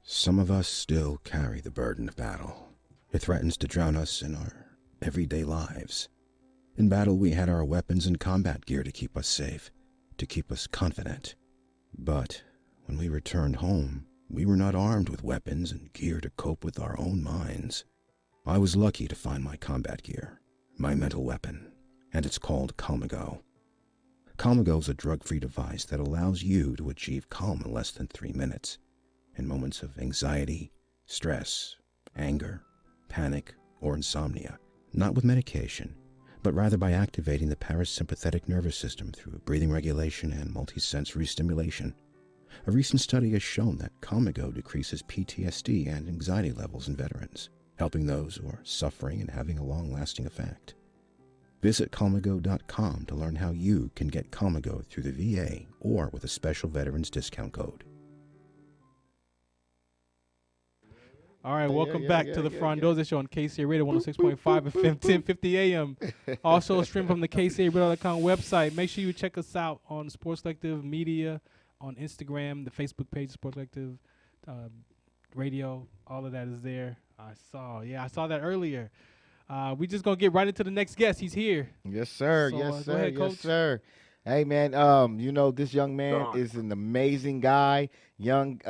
Some of us still carry the burden of battle. It threatens to drown us in our everyday lives. In battle, we had our weapons and combat gear to keep us safe, to keep us confident. But when we returned home, we were not armed with weapons and gear to cope with our own minds. I was lucky to find my combat gear, my mental weapon, and it's called Calmago. Calmago is a drug-free device that allows you to achieve calm in less than 3 minutes in moments of anxiety, stress, anger, panic, or insomnia, not with medication, but rather by activating the parasympathetic nervous system through breathing regulation and multisensory stimulation. A recent study has shown that Calmago decreases PTSD and anxiety levels in veterans, helping those who are suffering and having a long-lasting effect. Visit Calmago.com to learn how you can get Calmago through the VA or with a special veterans discount code. All right, welcome back to the Farron Dozier Show on KCA Radio 106.5 FM 1050 AM. Also stream from the KCARadio.com website. Make sure you check us out on Sports Collective Media, on Instagram, the Facebook page, Sports Collective Radio. All of that is there. I saw that earlier. We just going to get right into the next guest. He's here. Yes, sir. So, yes, go sir. ahead, yes, Coach. sir. Hey, man, this young man is an amazing guy, young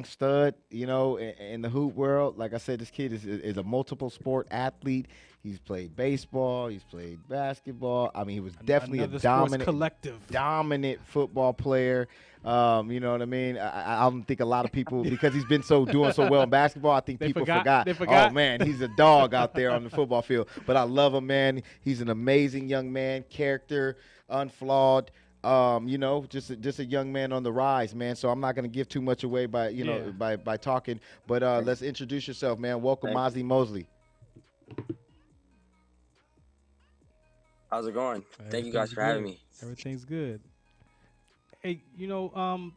stud, in the hoop world. Like I said, this kid is a multiple sport athlete. He's played baseball. He's played basketball. I mean, he was definitely Another a sports dominant football player. You know what I mean? I don't think a lot of people, because he's been doing so well in basketball, I think people forgot. Oh, man, he's a dog out there on the football field. But I love him, man. He's an amazing young man, character, unflawed. Just a young man on the rise, man. So I'm not going to give too much away by by talking. But let's introduce yourself, man. Welcome, Mozzie Mosley. How's it going? Thank you guys for having me. Everything's good. Hey,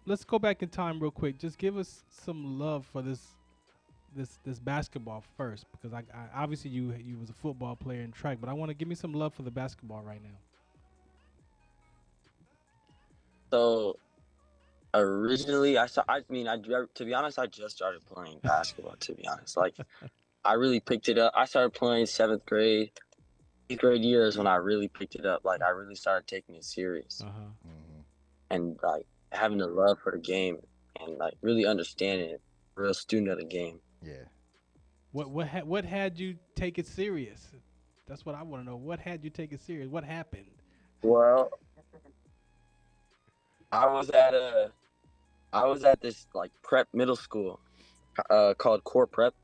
let's go back in time real quick. Just give us some love for this basketball first, because I obviously you was a football player in track, but I want to give me some love for the basketball right now. So originally, to be honest, I just started playing basketball. To be honest, like I really picked it up. I started playing 7th grade, 8th grade years when I really picked it up. Like I really started taking it serious, and like having a love for the game and like really understanding it, real student of the game. Yeah. What had you take it serious? That's what I want to know. What had you take it serious? What happened? Well, I was at this like prep middle school called Core Prep,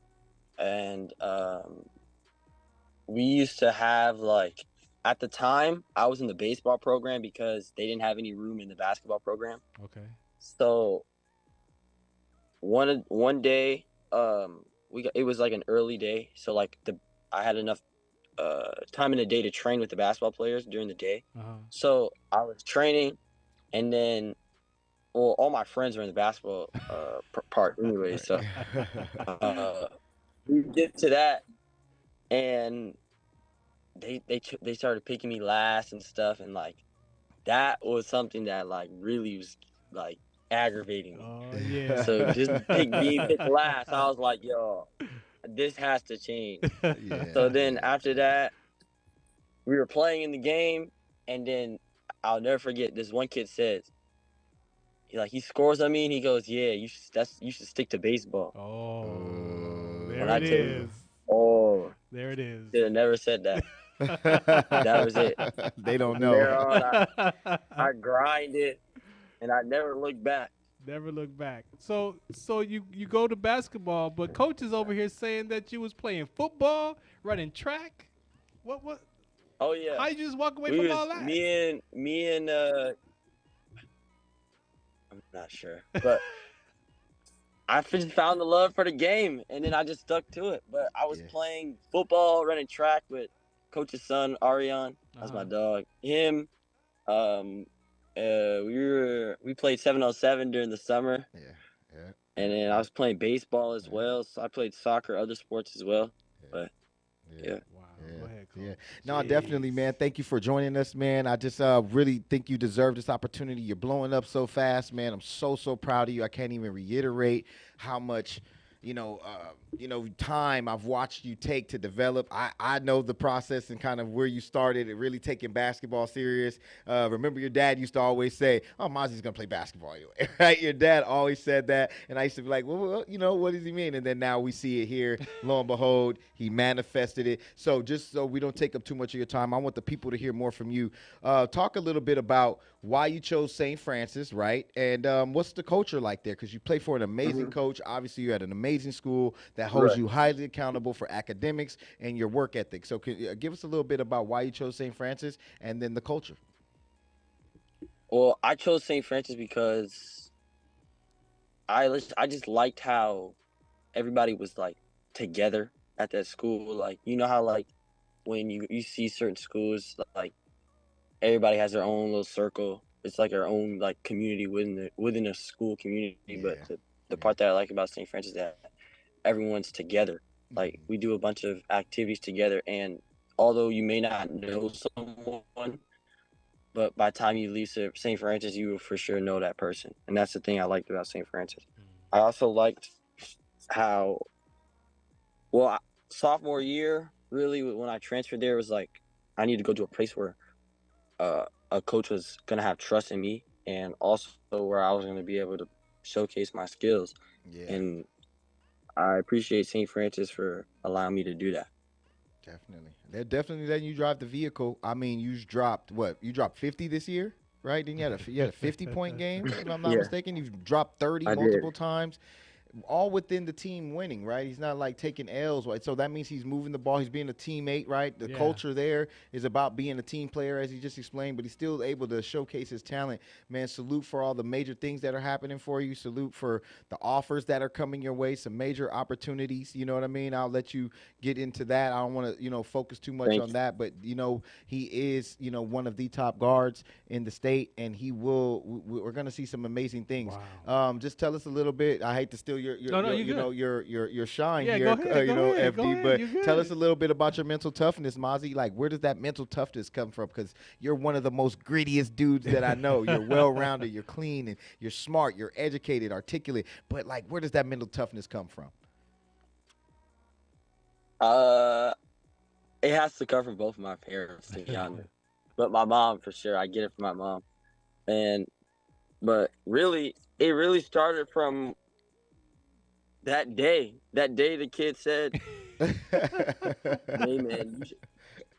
and we used to have like, at the time I was in the baseball program because they didn't have any room in the basketball program. Okay. So one day it was like an early day, so like I had enough time in the day to train with the basketball players during the day. So I was training. And then, well, all my friends were in the basketball part anyway. So we get to that, and they started picking me last and stuff, and like that was something that like really was like aggravating me. Oh yeah. So just being picked last, I was like, yo, this has to change. Yeah. So then after that, we were playing in the game, and then I'll never forget, this one kid says, he scores on me and he goes, yeah, you should stick to baseball. Oh, there And it is. There it is. Should have never said that. That was it. They don't know. There on, I grinded and I never looked back. Never look back. So you go to basketball, but coach is over here saying that you was playing football, running track. What? Oh yeah. How you just walk away from all that? Me and I'm not sure, but I just found the love for the game, and then I just stuck to it. But I was playing football, running track with coach's son, Ariane. That's my dog. Him. We played 7-on-7 during the summer. Yeah. And then I was playing baseball as well. So I played soccer, other sports as well. But yeah. Wow. Go ahead, Coach. Yeah. No, definitely, man. Thank you for joining us, man. I just really think you deserve this opportunity. You're blowing up so fast, man. I'm so proud of you. I can't even reiterate how much time I've watched you take to develop. I know the process and kind of where you started and really taking basketball serious. Remember your dad used to always say, "Oh, Mozzie's gonna play basketball anyway," right? Your dad always said that, and I used to be like, "Well, what does he mean?" And then now we see it here. Lo and behold, he manifested it. So just so we don't take up too much of your time, I want the people to hear more from you. Talk a little bit about why you chose St. Francis, right? And what's the culture like there? Because you play for an amazing coach. Obviously, you're at an amazing school that holds Right. you highly accountable for academics and your work ethic. So, give us a little bit about why you chose St. Francis and then the culture. Well, I chose St. Francis because I just liked how everybody was like together at that school. Like you know how like when you see certain schools like everybody has their own little circle. It's like their own like community within a school community. But Yeah, the yeah. part that I like about St. Francis is that everyone's together. Like Mhm. we do a bunch of activities together, and although you may not know someone, but by the time you leave St. Francis, you will for sure know that person, and that's the thing I liked about St. Francis. I also liked how well sophomore year really when I transferred there was like I need to go to a place where a coach was gonna have trust in me, and also where I was gonna be able to showcase my skills. Yeah, And I appreciate St. Francis for allowing me to do that. definitely. They're definitely letting you drive the vehicle. I mean, you dropped what? You dropped 50 this year, right? Then you had a 50-point game, if I'm not Yeah, mistaken. You've dropped 30 I did. multiple times. All within the team winning, right? He's not like taking L's, right? So that means he's moving the ball. He's being a teammate, right? The Yeah. culture there is about being a team player, as he just explained, but he's still able to showcase his talent. Man, salute for all the major things that are happening for you. Salute for the offers that are coming your way, some major opportunities. You know what I mean? I'll let you get into that. I don't want to, focus too much Thank on you. that, but, he is, one of the top guards in the state, and we're going to see some amazing things. Wow. Just tell us a little bit. I hate to steal No, no, you good. your shine Yeah, go here, ahead. Go ahead. Go FD. ahead. But You tell us good. a little bit about your mental toughness, Mozzie. Like, where does that mental toughness come from? Because you're one of the most grittiest dudes that I know. You're well rounded. You're clean, and you're smart. You're educated, articulate. But like, where does that mental toughness come from? Uh, it has to come from both of my parents, to be honest. But my mom, for sure, I get it from my mom. And but really, it really started from that day. That day, the kid said, "Hey, man,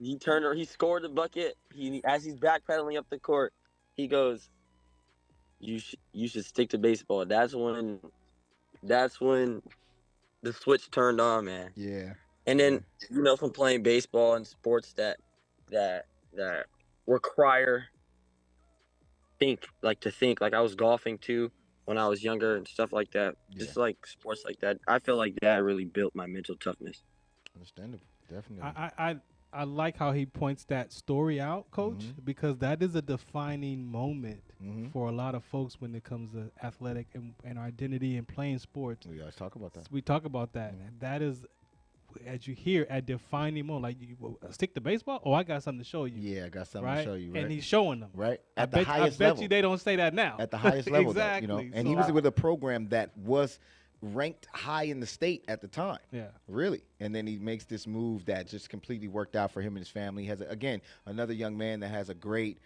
he scored the bucket. As he's backpedaling up the court, he goes, you should stick to baseball." That's when the switch turned on, man. Yeah, And yeah, then from playing baseball and sports that require think like I was golfing too when I was younger and stuff like that. yeah. Just like sports like that, I feel like that really built my mental toughness. Understandable. Definitely. I like how he points that story out, Coach, Mm-hmm. because that is a defining moment Mm-hmm. for a lot of folks when it comes to athletic and identity and playing sports. We always talk about that. We talk about that. Mhm. That is, as you hear, a defining moment. Like, stick to baseball? Oh, I got something to show you. Yeah, I got something to Right? show you. Right. And he's showing them. Right I at the bet, highest I bet level. you they don't say that now. At the highest level, exactly. though, and So, he was with a program that was ranked high in the state at the time. yeah. Really. And then he makes this move that just completely worked out for him and his family. He has, again, another young man that has a great,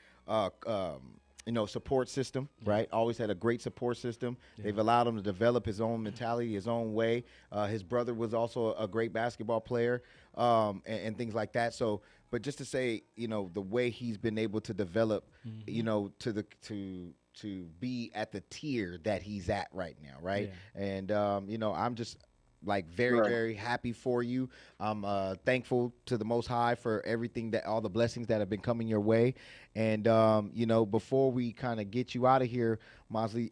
support system, right? Always had a great support system. Yeah. They've allowed him to develop his own mentality, his own way. His brother was also a great basketball player, and things like that. So, but just to say, the way he's been able to develop, to be at the tier that he's at right now, right? Yeah. And I'm just like very, Right. very happy for you. I'm thankful to the Most High for everything all the blessings that have been coming your way. And before we kind of get you out of here, Mosley,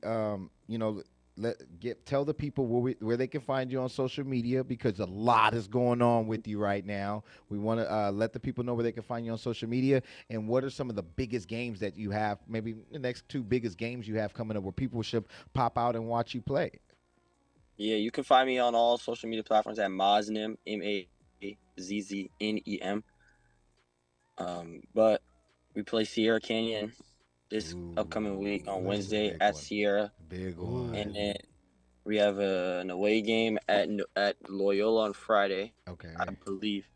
tell the people where they can find you on social media, because a lot is going on with you right now. We want to let the people know where they can find you on social media, and what are some of the biggest games that you have, maybe the next two biggest games you have coming up where people should pop out and watch you play. Yeah, you can find me on all social media platforms at Maznem, Mazznem. But we play Sierra Canyon this Ooh, upcoming week on that's a Wednesday big at one. Sierra, Big Ooh. one. and then We have an away game at Loyola on Friday, Okay. I believe,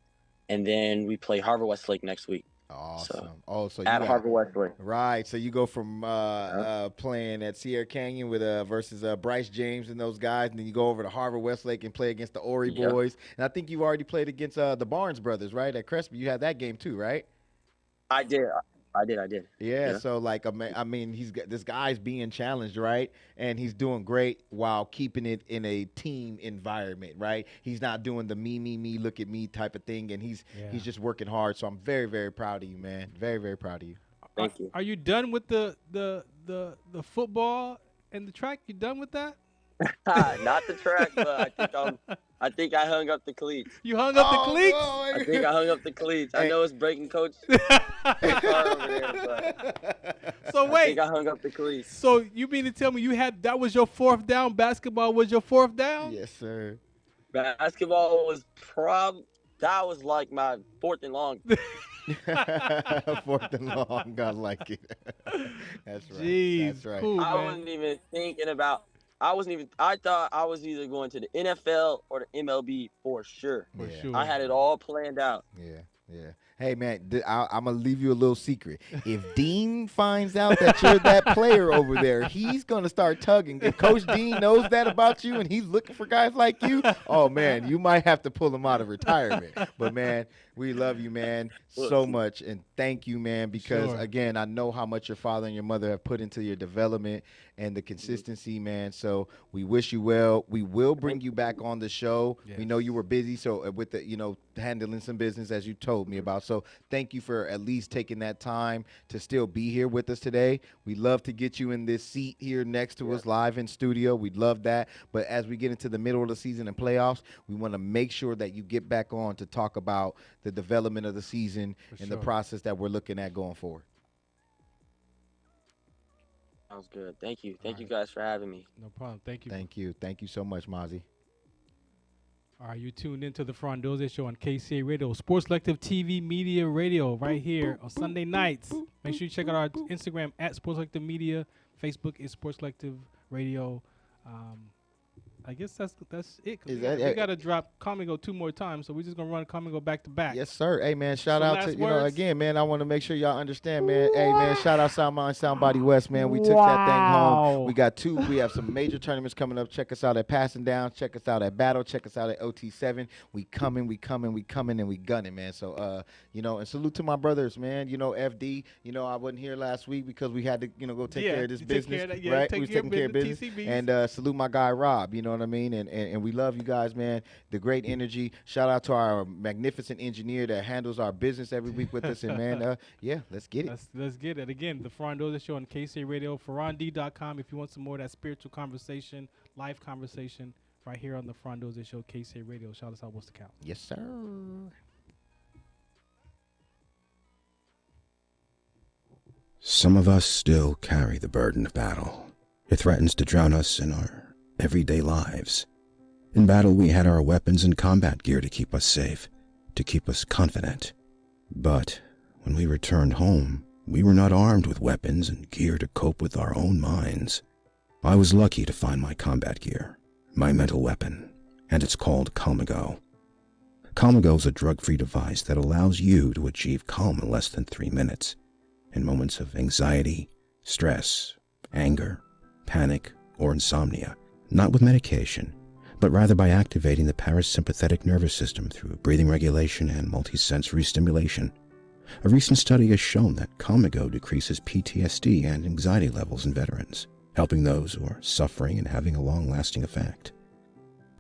and then we play Harvard Westlake next week. Awesome. So, So you at got Harvard Westlake. right. So you go from Yeah. playing at Sierra Canyon with versus Bryce James and those guys, and then you go over to Harvard Westlake and play against the Ori Yep. boys. And I think you've already played against the Barnes brothers, right? At Crespi, you had that game too, right? I did. Yeah, Yeah. so like I mean, this guy's being challenged, right? And he's doing great while keeping it in a team environment, right? He's not doing the me, look at me type of thing, and he's just working hard. So I'm very, very proud of you, man. Very, very proud of you. Thank you. Are you done with the football and the track? You done with that? Not the track, but I think I hung up the cleats. You hung up the cleats? No. I think I hung up the cleats. I know it's breaking coach car over there, but So I wait. think I hung up the cleats. So you mean to tell me that was your fourth down? Basketball was your fourth down? Yes, sir. Basketball was that was like my fourth and long. Fourth and long, I like it. That's right. Jeez, That's right. cool, I man. wasn't even thinking about. I thought I was either going to the NFL or the MLB for sure. For Yeah. sure. I had it all planned out. Yeah. Hey, man, I'm going to leave you a little secret. If Dean finds out that you're that player over there, he's going to start tugging. If Coach Dean knows that about you and he's looking for guys like you, oh, man, you might have to pull him out of retirement. But, man, we love you, man, so much. And thank you, man, because, again, I know how much your father and your mother have put into your development and the consistency, man. So we wish you well. We will bring you back on the show. Yes. We know you were busy, so with the, handling some business as you told me about. So thank you for at least taking that time to still be here with us today. We'd love to get you in this seat here next to us live in studio. We'd love that. But as we get into the middle of the season and playoffs, we want to make sure that you get back on to talk about the development of the season and the process that we're looking at going forward. Sounds good. Thank you. Thank you guys for having me. No problem. Thank you. Thank you so much, Mozzie. All right, you tuned into the Farron Dozier Show on KCA Radio, Sports Selective TV Media Radio, right here on Sunday nights. Make sure you check out our Instagram at Sports Selective Media. Facebook is Sports Selective Radio. I guess that's it. We got to drop Comigo 2 more times, so we're just gonna run Comigo back to back. Yes, sir. Hey, man, shout So out last to words? again, man. I want to make sure y'all understand, man. Hey, man, shout out Soundmind, Soundbody West, man. We took that thing home. We got 2. We have some major tournaments coming up. Check us out at Passing Down. Check us out at Battle. Check us out at OT7. We coming, and we gunning, man. So, and salute to my brothers, man. FD. I wasn't here last week because we had to, go take care of this business, right? We was taking care of business. And salute my guy Rob. You know what I mean? And we love you guys, man. The great energy. Shout out to our magnificent engineer that handles our business every week with us. And man, let's get it. Let's get it. Again, the Farron Dozier Show on KC Radio, FarronD.com if you want some more of that spiritual conversation, live conversation, right here on the Farron Dozier Show, KC Radio. Shout us out, what's the count? Yes, sir. Some of us still carry the burden of battle. It threatens to drown us in our everyday lives. In battle, we had our weapons and combat gear to keep us safe, to keep us confident. But when we returned home, we were not armed with weapons and gear to cope with our own minds. I was lucky to find my combat gear, my mental weapon, and it's called Comigo. Comigo is a drug-free device that allows you to achieve calm in less than 3 minutes, in moments of anxiety, stress, anger, panic, or insomnia, not with medication, but rather by activating the parasympathetic nervous system through breathing regulation and multisensory stimulation. A recent study has shown that Comigo decreases PTSD and anxiety levels in veterans, helping those who are suffering and having a long-lasting effect.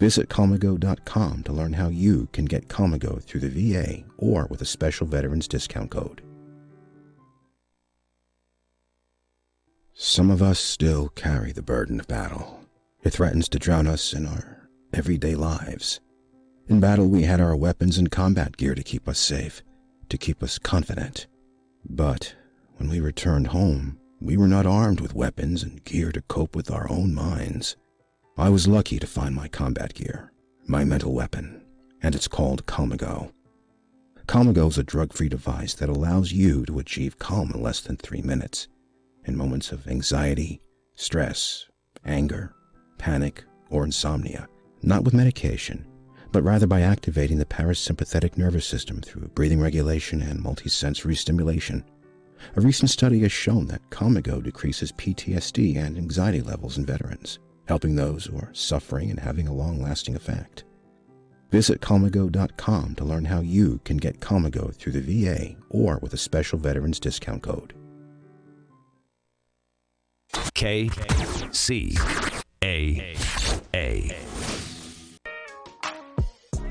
Visit Comigo.com to learn how you can get Comigo through the VA or with a special veterans discount code. Some of us still carry the burden of battle. It threatens to drown us in our everyday lives. In battle, we had our weapons and combat gear to keep us safe, to keep us confident. But when we returned home, we were not armed with weapons and gear to cope with our own minds. I was lucky to find my combat gear, my mental weapon, and it's called Comigo. Comigo is a drug-free device that allows you to achieve calm in less than 3 minutes, in moments of anxiety, stress, anger, panic, or insomnia, not with medication, but rather by activating the parasympathetic nervous system through breathing regulation and multisensory stimulation. A recent study has shown that Comigo decreases PTSD and anxiety levels in veterans, helping those who are suffering and having a long-lasting effect. Visit Comigo.com to learn how you can get Comigo through the VA or with a special veterans discount code. KCAA.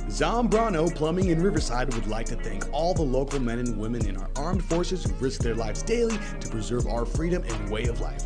Zambrano Plumbing in Riverside would like to thank all the local men and women in our armed forces who risk their lives daily to preserve our freedom and way of life.